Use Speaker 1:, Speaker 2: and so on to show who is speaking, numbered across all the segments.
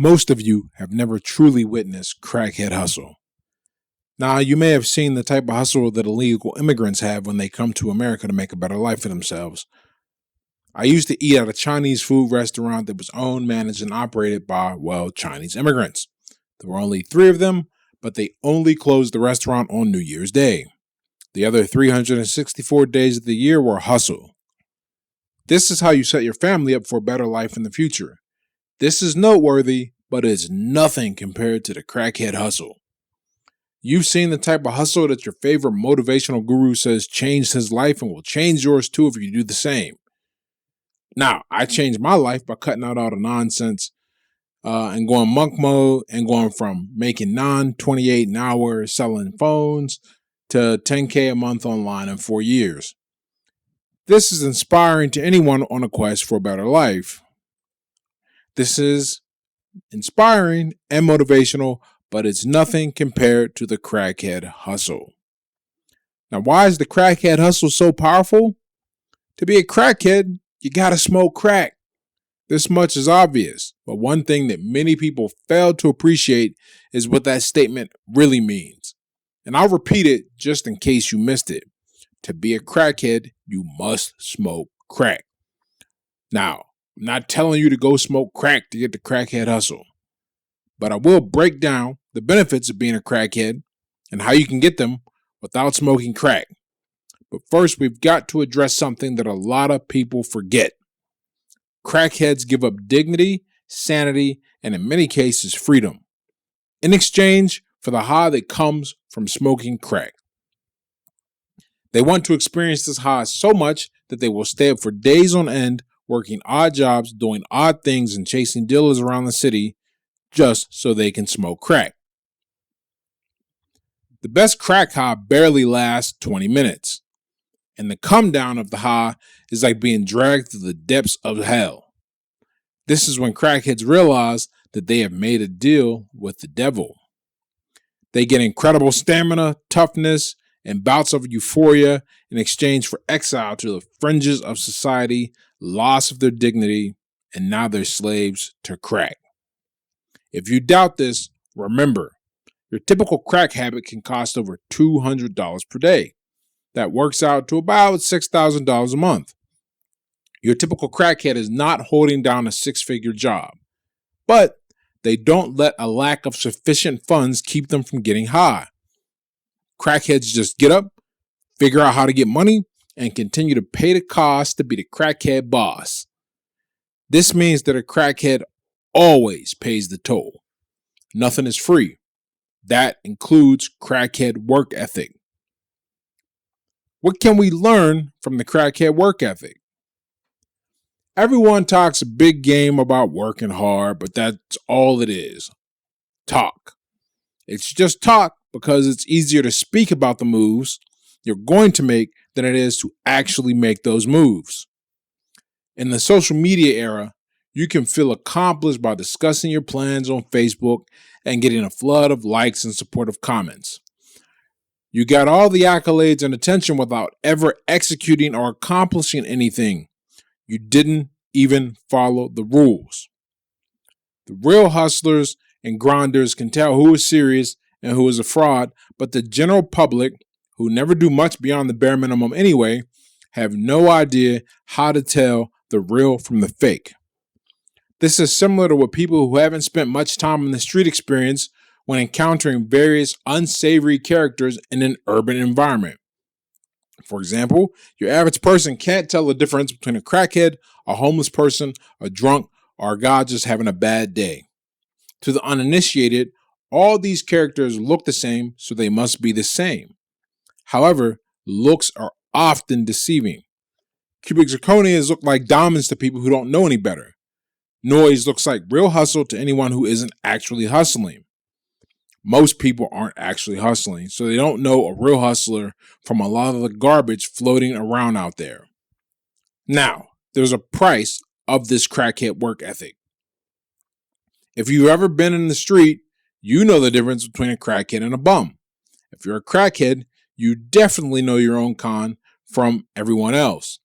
Speaker 1: Most of you have never truly witnessed crackhead hustle. Now, you may have seen the type of hustle that illegal immigrants have when they come to America to make a better life for themselves. I used to eat at a Chinese food restaurant that was owned, managed, and operated by, Chinese immigrants. There were only 3 of them, but they only closed the restaurant on New Year's Day. The other 364 days of the year were hustle. This is how you set your family up for a better life in the future. This is noteworthy, but is nothing compared to the crackhead hustle. You've seen the type of hustle that your favorite motivational guru says changed his life and will change yours too if you do the same. Now, I changed my life by cutting out all the nonsense and going monk mode and going from making $28 an hour selling phones to $10K a month online in 4 years. This is inspiring to anyone on a quest for a better life. This is inspiring and motivational, but it's nothing compared to the crackhead hustle. Now, why is the crackhead hustle so powerful? To be a crackhead, you gotta smoke crack. This much is obvious, but one thing that many people fail to appreciate is what that statement really means. And I'll repeat it just in case you missed it. To be a crackhead, you must smoke crack. Now, I'm not telling you to go smoke crack to get the crackhead hustle, but I will break down the benefits of being a crackhead and how you can get them without smoking crack. But first, we've got to address something that a lot of people forget. Crackheads give up dignity, sanity, and in many cases, freedom in exchange for the high that comes from smoking crack. They want to experience this high so much that they will stay up for days on end, working odd jobs, doing odd things, and chasing dealers around the city just so they can smoke crack. The best crack high barely lasts 20 minutes. And the come down of the high is like being dragged to the depths of hell. This is when crackheads realize that they have made a deal with the devil. They get incredible stamina, toughness, and bouts of euphoria in exchange for exile to the fringes of society, loss of their dignity, and now they're slaves to crack. If you doubt this, remember, your typical crack habit can cost over $200 per day. That works out to about $6,000 a month. Your typical crackhead is not holding down a 6-figure job, but they don't let a lack of sufficient funds keep them from getting high. Crackheads just get up, figure out how to get money, and continue to pay the cost to be the crackhead boss. This means that a crackhead always pays the toll. Nothing is free. That includes crackhead work ethic. What can we learn from the crackhead work ethic? Everyone talks a big game about working hard, but that's all it is. Talk. It's just talk because it's easier to speak about the moves you're going to make than it is to actually make those moves. In the social media era, you can feel accomplished by discussing your plans on Facebook and getting a flood of likes and supportive comments. You got all the accolades and attention without ever executing or accomplishing anything. You didn't even follow the rules. The real hustlers and grinders can tell who is serious and who is a fraud, but the general public, who never do much beyond the bare minimum anyway, have no idea how to tell the real from the fake. This is similar to what people who haven't spent much time in the street experience when encountering various unsavory characters in an urban environment. For example, your average person can't tell the difference between a crackhead, a homeless person, a drunk, or a guy just having a bad day. To the uninitiated, all these characters look the same, so they must be the same. However, looks are often deceiving. Cubic zirconias look like diamonds to people who don't know any better. Noise looks like real hustle to anyone who isn't actually hustling. Most people aren't actually hustling, so they don't know a real hustler from a lot of the garbage floating around out there. Now, there's a price of this crackhead work ethic. If you've ever been in the street, you know the difference between a crackhead and a bum. If you're a crackhead, you definitely know your own kind from everyone else.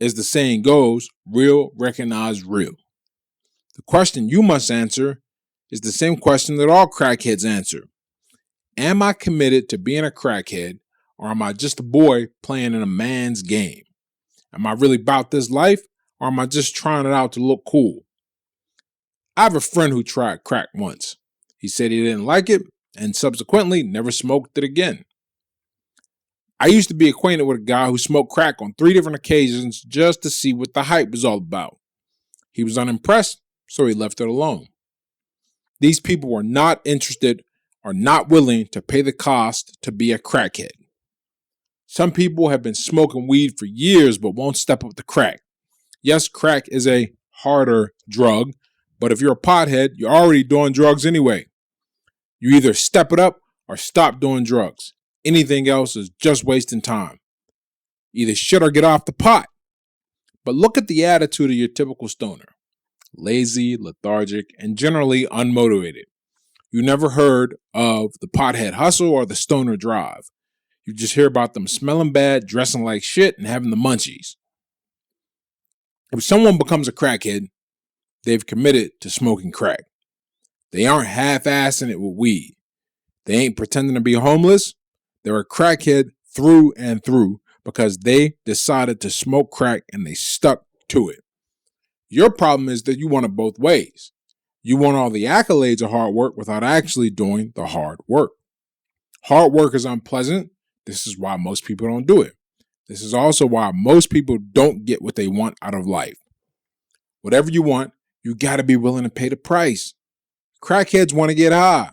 Speaker 1: As the saying goes, real recognize real. The question you must answer is the same question that all crackheads answer. Am I committed to being a crackhead, or am I just a boy playing in a man's game? Am I really about this life, or am I just trying it out to look cool? I have a friend who tried crack once. He said he didn't like it and subsequently never smoked it again. I used to be acquainted with a guy who smoked crack on 3 different occasions just to see what the hype was all about. He was unimpressed, so he left it alone. These people were not interested or not willing to pay the cost to be a crackhead. Some people have been smoking weed for years but won't step up to crack. Yes, crack is a harder drug, but if you're a pothead, you're already doing drugs anyway. You either step it up or stop doing drugs. Anything else is just wasting time. Either shit or get off the pot. But look at the attitude of your typical stoner. Lazy, lethargic, and generally unmotivated. You never heard of the pothead hustle or the stoner drive. You just hear about them smelling bad, dressing like shit, and having the munchies. If someone becomes a crackhead, they've committed to smoking crack. They aren't half-assing it with weed. They ain't pretending to be homeless. They're a crackhead through and through because they decided to smoke crack and they stuck to it. Your problem is that you want it both ways. You want all the accolades of hard work without actually doing the hard work. Hard work is unpleasant. This is why most people don't do it. This is also why most people don't get what they want out of life. Whatever you want, you got to be willing to pay the price. Crackheads want to get high.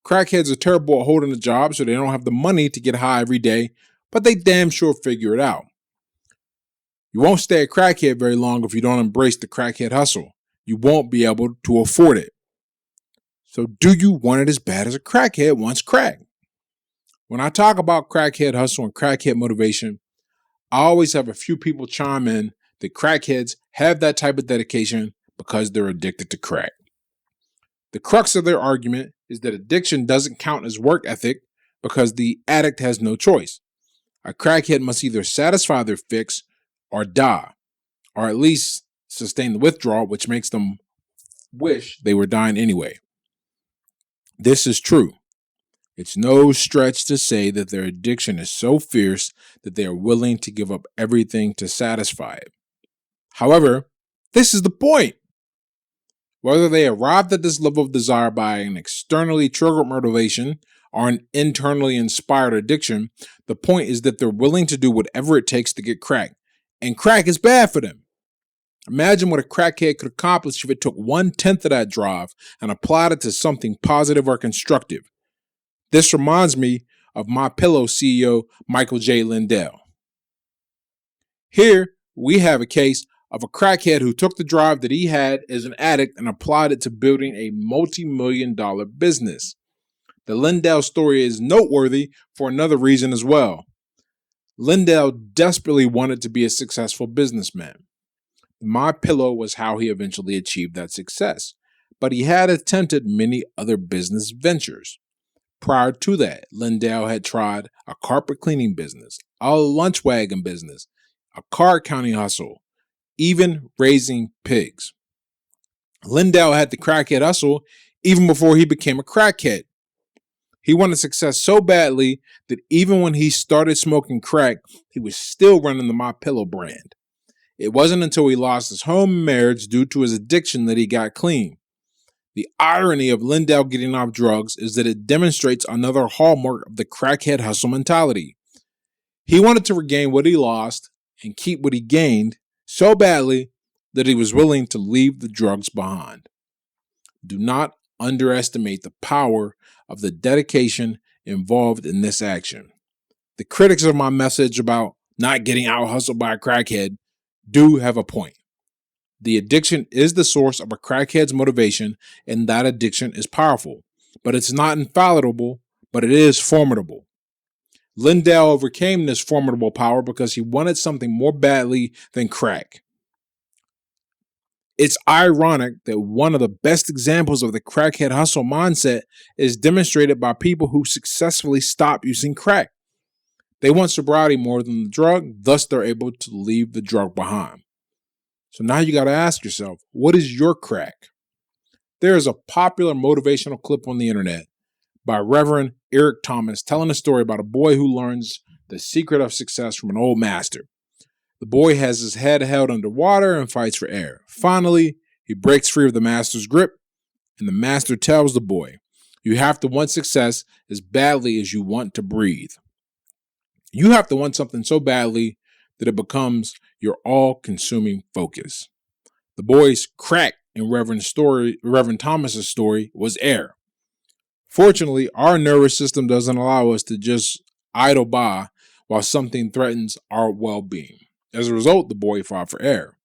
Speaker 1: Crackheads are terrible at holding a job, so they don't have the money to get high every day, but they damn sure figure it out. You won't stay a crackhead very long if you don't embrace the crackhead hustle. You won't be able to afford it. So do you want it as bad as a crackhead wants crack? When I talk about crackhead hustle and crackhead motivation, I always have a few people chime in that crackheads have that type of dedication because they're addicted to crack. The crux of their argument is that addiction doesn't count as work ethic because the addict has no choice. A crackhead must either satisfy their fix or die, or at least sustain the withdrawal, which makes them wish they were dying anyway. This is true. It's no stretch to say that their addiction is so fierce that they are willing to give up everything to satisfy it. However, this is the point. Whether they arrived at this level of desire by an externally triggered motivation or an internally inspired addiction, the point is that they're willing to do whatever it takes to get crack. And crack is bad for them. Imagine what a crackhead could accomplish if it took 1/10 of that drive and applied it to something positive or constructive. This reminds me of MyPillow CEO Michael J. Lindell. Here, we have a case of a crackhead who took the drive that he had as an addict and applied it to building a multi-million-dollar business. The Lindell story is noteworthy for another reason as well. Lindell desperately wanted to be a successful businessman. MyPillow was how he eventually achieved that success, but he had attempted many other business ventures. Prior to that, Lindell had tried a carpet cleaning business, a lunch wagon business, a card counting hustle, even raising pigs. Lindell had the crackhead hustle even before he became a crackhead. He wanted success so badly that even when he started smoking crack, he was still running the MyPillow brand. It wasn't until he lost his home and marriage due to his addiction that he got clean. The irony of Lindell getting off drugs is that it demonstrates another hallmark of the crackhead hustle mentality. He wanted to regain what he lost and keep what he gained so badly that he was willing to leave the drugs behind. Do not underestimate the power of the dedication involved in this action. The critics of my message about not getting out hustled by a crackhead do have a point. The addiction is the source of a crackhead's motivation, and that addiction is powerful. But it's not infallible, but it is formidable. Lindell overcame this formidable power because he wanted something more badly than crack. It's ironic that one of the best examples of the crackhead hustle mindset is demonstrated by people who successfully stop using crack. They want sobriety more than the drug, thus they're able to leave the drug behind. So now you got to ask yourself, what is your crack? There is a popular motivational clip on the internet by Reverend Eric Thomas telling a story about a boy who learns the secret of success from an old master. The boy has his head held underwater and fights for air. Finally, he breaks free of the master's grip, and the master tells the boy, "You have to want success as badly as you want to breathe. You have to want something so badly that it becomes your all-consuming focus." The boy's crack in Reverend Thomas's story was air. Fortunately, our nervous system doesn't allow us to just idle by while something threatens our well-being. As a result, the boy fought for air.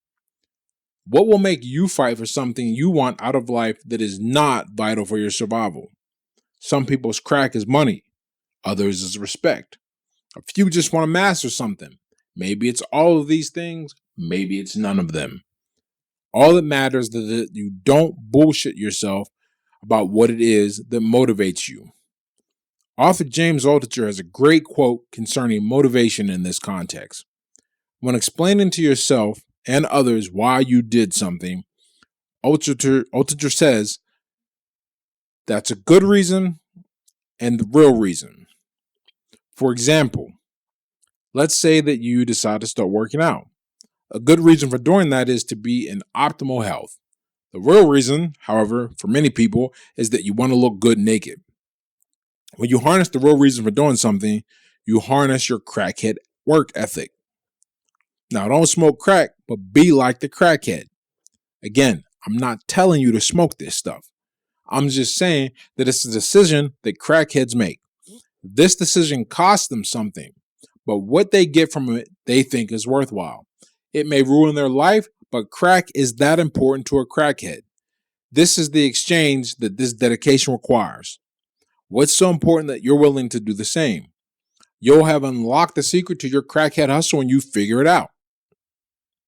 Speaker 1: What will make you fight for something you want out of life that is not vital for your survival? Some people's crack is money, others is respect. A few just want to master something. Maybe it's all of these things, maybe it's none of them. All that matters is that you don't bullshit yourself about what it is that motivates you. Author James Altucher has a great quote concerning motivation in this context. When explaining to yourself and others why you did something, Altucher says that's a good reason and the real reason. For example, let's say that you decide to start working out. A good reason for doing that is to be in optimal health. The real reason, however, for many people is that you want to look good naked. When you harness the real reason for doing something, you harness your crackhead work ethic. Now, don't smoke crack, but be like the crackhead. Again, I'm not telling you to smoke this stuff. I'm just saying that it's a decision that crackheads make. This decision costs them something, but what they get from it, they think is worthwhile. It may ruin their life, but crack is that important to a crackhead. This is the exchange that this dedication requires. What's so important that you're willing to do the same? You'll have unlocked the secret to your crackhead hustle when you figure it out.